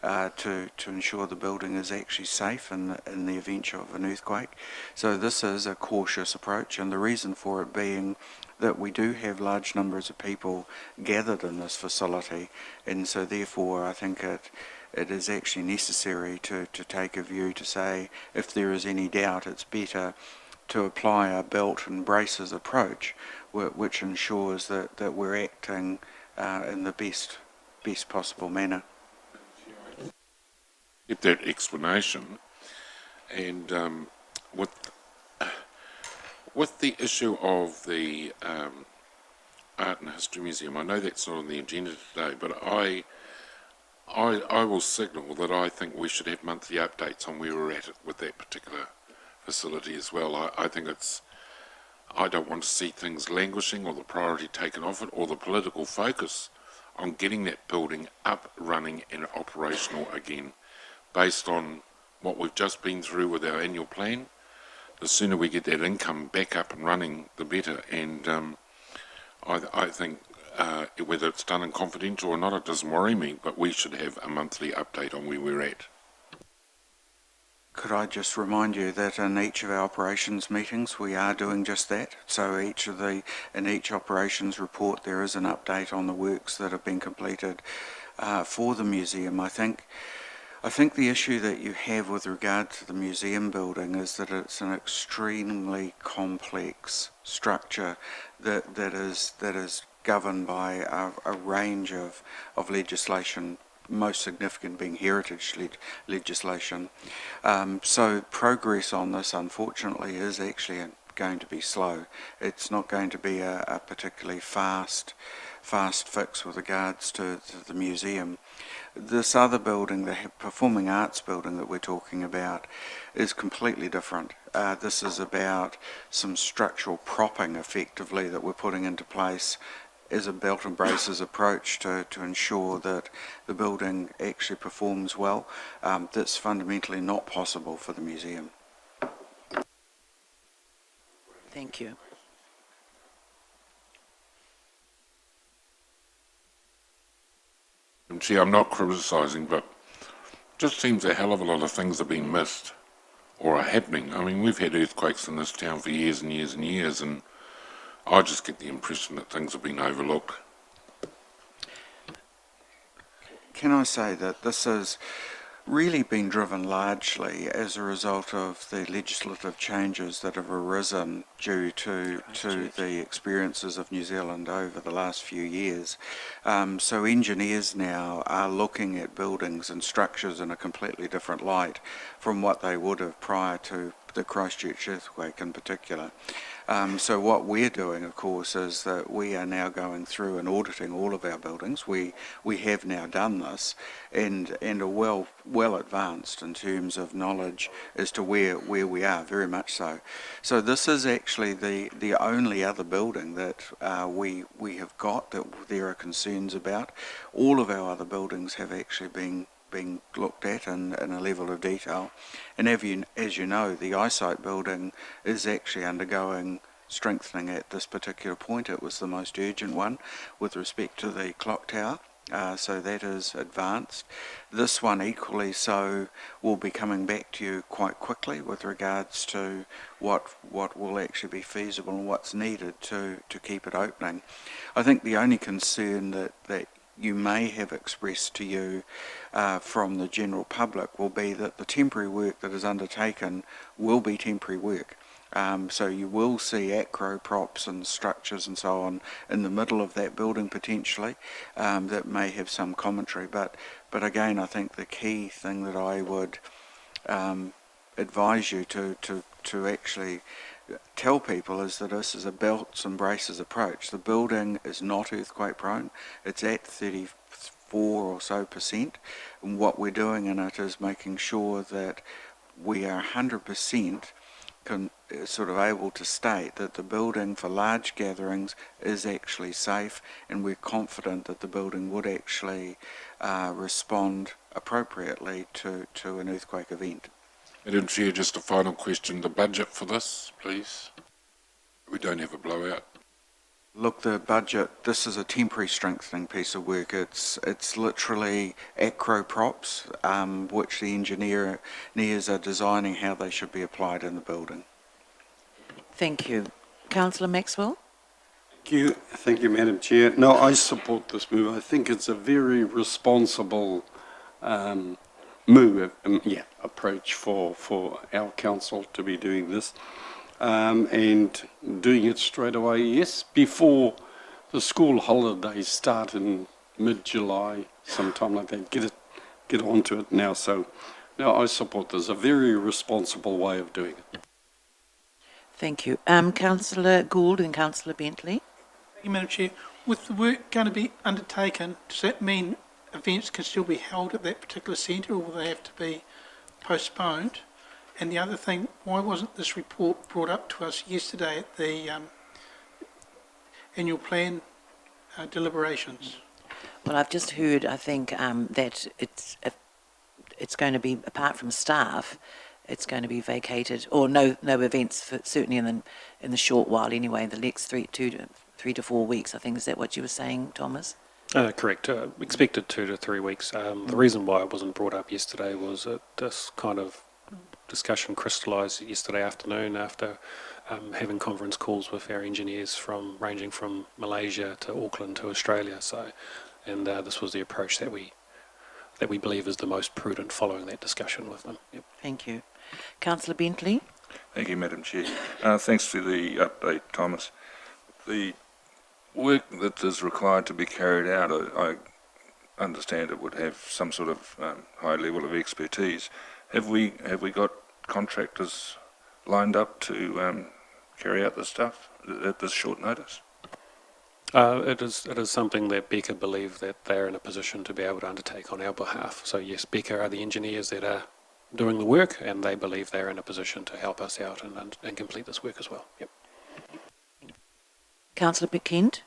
to ensure the building is actually safe in the event of an earthquake. So this is a cautious approach, and the reason for it being that we do have large numbers of people gathered in this facility, and so therefore I think it is actually necessary to take a view to say, if there is any doubt, it's better to apply a belt and braces approach, which ensures that we're acting in the best possible manner. Get that explanation, and with the issue of the Art and History Museum, I know that's not on the agenda today, but I will signal that I think we should have monthly updates on where we're at with that particular facility as well. I think I don't want to see things languishing, or the priority taken off it, or the political focus on getting that building up, running and operational again, based on what we've just been through with our annual plan. The sooner we get that income back up and running, the better. And I think whether it's done in confidential or not, it doesn't worry me, but we should have a monthly update on where we're at. Could I just remind you that in each of our operations meetings we are doing just that? So in each operations report there is an update on the works that have been completed for the museum. I think the issue that you have with regard to the museum building is that it's an extremely complex structure that is governed by a range of legislation, most significant being heritage legislation. So progress on this, unfortunately, is actually going to be slow. It's not going to be a particularly fast fix with regards to the museum. This other building, the Performing Arts building that we're talking about, is completely different. This is about some structural propping, effectively, that we're putting into place as a belt and braces approach to ensure that the building actually performs well. That's fundamentally not possible for the museum. Thank you. See, I'm not criticising, but it just seems a hell of a lot of things are being missed or are happening. I mean, we've had earthquakes in this town for years and years and years, and I just get the impression that things have been overlooked. Can I say that this has really been driven largely as a result of the legislative changes that have arisen due to the experiences of New Zealand over the last few years. So engineers now are looking at buildings and structures in a completely different light from what they would have prior to the Christchurch earthquake in particular. So what we're doing, of course, is that we are now going through and auditing all of our buildings. We have now done this and are well advanced in terms of knowledge as to where we are, very much so. So this is actually the only other building that we have got that there are concerns about. All of our other buildings have actually been looked at in a level of detail, and as you know, the eyesight building is actually undergoing strengthening at this particular point. It was the most urgent one with respect to the clock tower, So that is advanced. This one equally so will be coming back to you quite quickly with regards to what will actually be feasible and what's needed to keep it opening. I think the only concern that you may have expressed to you from the general public will be that the temporary work that is undertaken will be temporary work. So you will see acro props and structures and so on in the middle of that building potentially that may have some commentary. But again, I think the key thing that I would advise you to actually tell people is that this is a belts and braces approach. The building is not earthquake prone. It's at 34 or so %. And what we're doing in it is making sure that we are 100% sort of able to state that the building for large gatherings is actually safe, and we're confident that the building would actually respond appropriately to an earthquake event. Madam Chair, just a final question. The budget for this, please? We don't have a blowout. Look, the budget, this is a temporary strengthening piece of work. It's literally acro props, which the engineers are designing how they should be applied in the building. Thank you. Councillor Maxwell? Thank you, Madam Chair. No, I support this move. I think it's a very responsible approach for our council to be doing this. And doing it straight away, yes, before the school holidays start in mid-July, sometime like that. Get onto it now. So, no, I support this. A very responsible way of doing it. Thank you. Councillor Gould and Councillor Bentley? Thank you, Madam Chair. With the work going to be undertaken, does that mean events can still be held at that particular centre, or will they have to be postponed? And the other thing, why wasn't this report brought up to us yesterday at the annual plan deliberations? Well, I've just heard, I think, that it's going to be, apart from staff, it's going to be vacated, or no events, for, certainly in the short while anyway, the next 3 to 4 weeks, I think. Is that what you were saying, Thomas? Correct. Expected 2 to 3 weeks. The reason why it wasn't brought up yesterday was that this kind of discussion crystallised yesterday afternoon after having conference calls with our engineers ranging from Malaysia to Auckland to Australia. So, and this was the approach that we believe is the most prudent following that discussion with them. Yep. Thank you. Councillor Bentley? Thank you, Madam Chair. Thanks for the update, Thomas. The work that is required to be carried out, I understand it would have some sort of high level of expertise. Have we got contractors lined up to carry out this stuff at this short notice? It is something that Becca believe that they're in a position to be able to undertake on our behalf. So yes, Becca are the engineers that are doing the work, and they believe they're in a position to help us out and complete this work as well. Yep. Councillor McKend?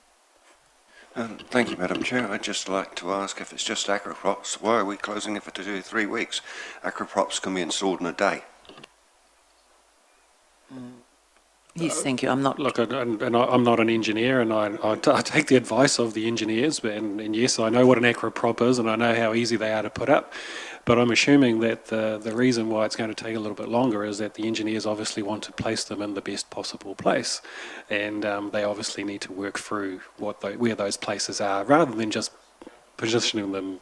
Thank you, Madam Chair. I'd just like to ask if it's just acroprops, why are we closing it for 2 to 3 weeks? Acroprops can be installed in a day. Yes, thank you. I'm not... Look, I'm not an engineer, and I take the advice of the engineers, and yes, I know what an acroprop is, and I know how easy they are to put up. But I'm assuming that the reason why it's going to take a little bit longer is that the engineers obviously want to place them in the best possible place, and they obviously need to work through where those places are, rather than just positioning them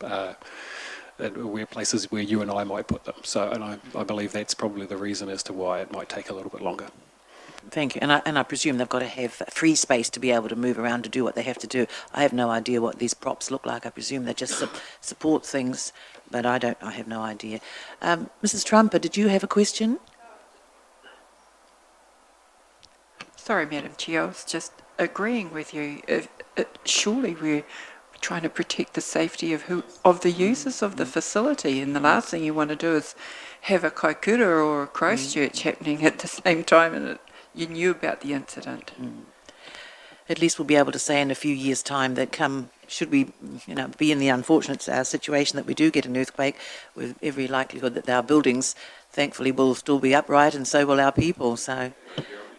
where places where you and I might put them. So, and I believe that's probably the reason as to why it might take a little bit longer. Thank you. And I presume they've got to have free space to be able to move around to do what they have to do. I have no idea what these props look like. I presume they just support things, but I have no idea. Mrs. Trumper, did you have a question? Sorry, Madam Chair, I was just agreeing with you. Surely we're trying to protect the safety of the users of the facility, and the last thing you want to do is have a Kaikoura or a Christchurch happening at the same time, and you knew about the incident. At least we'll be able to say in a few years' time that should we be in the unfortunate situation that we do get an earthquake, with every likelihood that our buildings, thankfully, will still be upright, and so will our people. So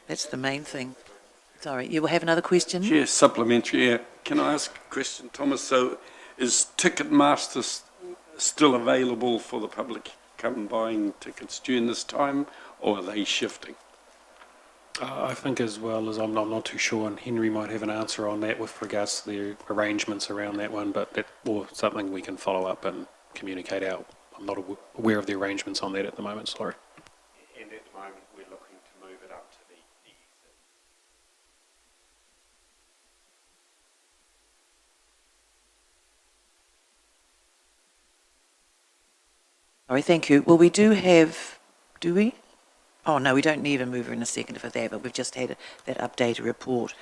that's the main thing. Sorry, you will have another question? Yes, supplementary. Yeah. Can I ask a question, Thomas? So is Ticketmaster still available for the public come buying tickets during this time, or are they shifting? I think as well as I'm not too sure, and Henry might have an answer on that with regards to the arrangements around that one, but that or something we can follow up and communicate out. I'm not aware of the arrangements on that at the moment, sorry. And at the moment, we're looking to move it up to the Sorry, thank you. Well, we do have, do we? Oh, no, we don't need a mover in a second for that, but we've just had that updated report.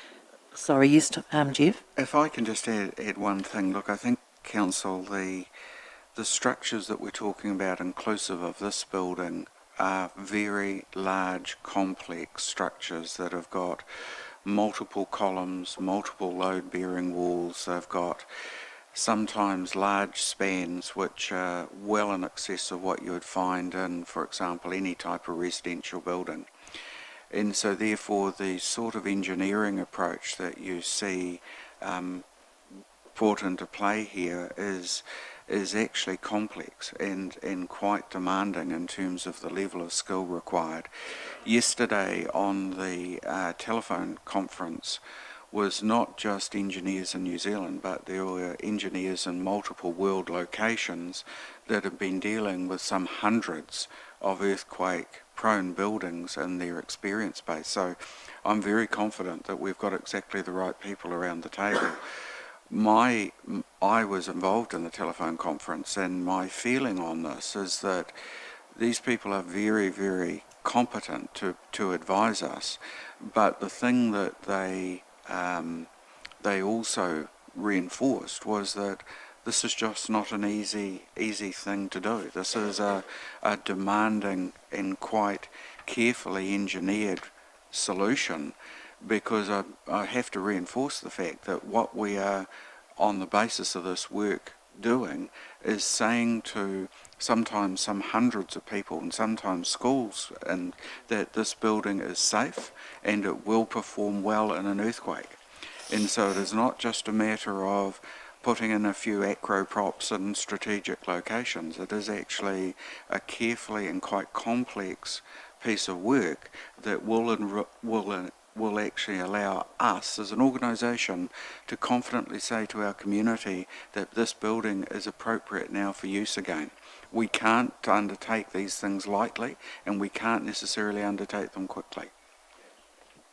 Sorry, yes, Jeff? If I can just add one thing, look, I think, Council, the structures that we're talking about inclusive of this building are very large, complex structures that have got multiple columns, multiple load-bearing walls. They've got sometimes large spans which are well in excess of what you would find in, for example, any type of residential building. And so therefore the sort of engineering approach that you see brought into play here is actually complex and quite demanding in terms of the level of skill required. Yesterday on the telephone conference was not just engineers in New Zealand, but there were engineers in multiple world locations that have been dealing with some hundreds of earthquake-prone buildings in their experience base. So I'm very confident that we've got exactly the right people around the table. I was involved in the telephone conference, and my feeling on this is that these people are very, very competent to advise us, but the thing that they also reinforced was that this is just not an easy thing to do. This is a demanding and quite carefully engineered solution, because I have to reinforce the fact that what we are on the basis of this work doing is saying to sometimes some hundreds of people and sometimes schools and that this building is safe and it will perform well in an earthquake. And so it is not just a matter of putting in a few acro props in strategic locations. It is actually a carefully and quite complex piece of work that will actually allow us as an organisation to confidently say to our community that this building is appropriate now for use again. We can't undertake these things lightly, and we can't necessarily undertake them quickly.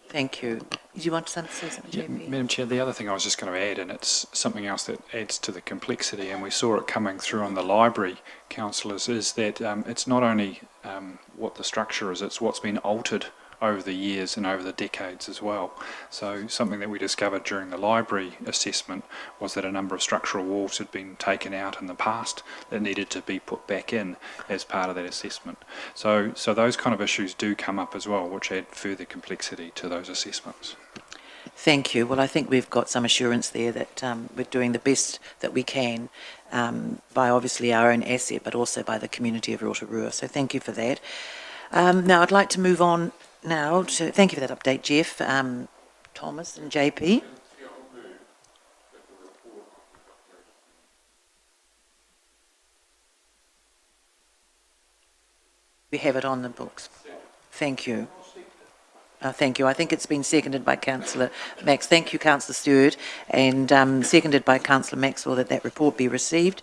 Thank you. Did you want to say something, JP? Madam Chair, the other thing I was just going to add, and it's something else that adds to the complexity, and we saw it coming through on the library, councillors, is that it's not only what the structure is, it's what's been altered over the years and over the decades as well. So something that we discovered during the library assessment was that a number of structural walls had been taken out in the past that needed to be put back in as part of that assessment. So those kind of issues do come up as well, which add further complexity to those assessments. Thank you. Well, I think we've got some assurance there that we're doing the best that we can by obviously our own asset, but also by the community of Rotorua. So thank you for that. Now I'd like to move on now to, thank you for that update, Jeff, Thomas and JP. We have it on the books. Thank you. Thank you. I think it's been seconded by Councillor Max. Thank you, Councillor Stewart, and seconded by Councillor Maxwell that report be received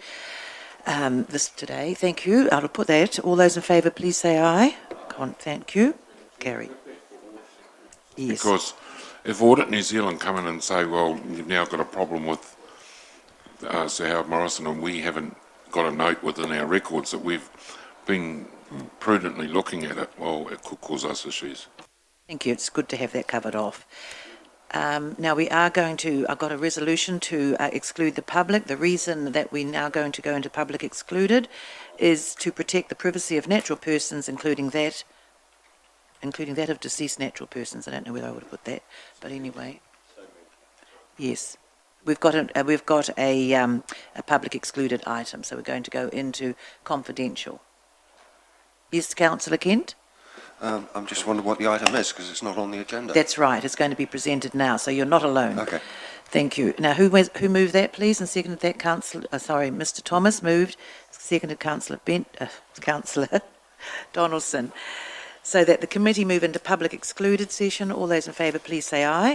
this today. Thank you. I'll put that. All those in favour, please say aye. Thank you. Carry. Yes. Because if Audit New Zealand come in and say, well, you've now got a problem with Sir Howard Morrison, and we haven't got a note within our records that we've been prudently looking at it, well, it could cause us issues. Thank you. It's good to have that covered off. Now we are going to, I've got a resolution to exclude the public. The reason that we're now going to go into public excluded is to protect the privacy of natural persons, including that of deceased natural persons. I don't know whether I would have put that, but anyway. Yes. We've got a public excluded item, so we're going to go into confidential. Yes, Councillor Kent? I'm just wondering what the item is, because it's not on the agenda. That's right. It's going to be presented now, so you're not alone. Okay. Thank you. Now, who moved that, please, and seconded that? Mr. Thomas moved, seconded Councillor Donaldson. So that the committee move into public excluded session. All those in favour, please say aye.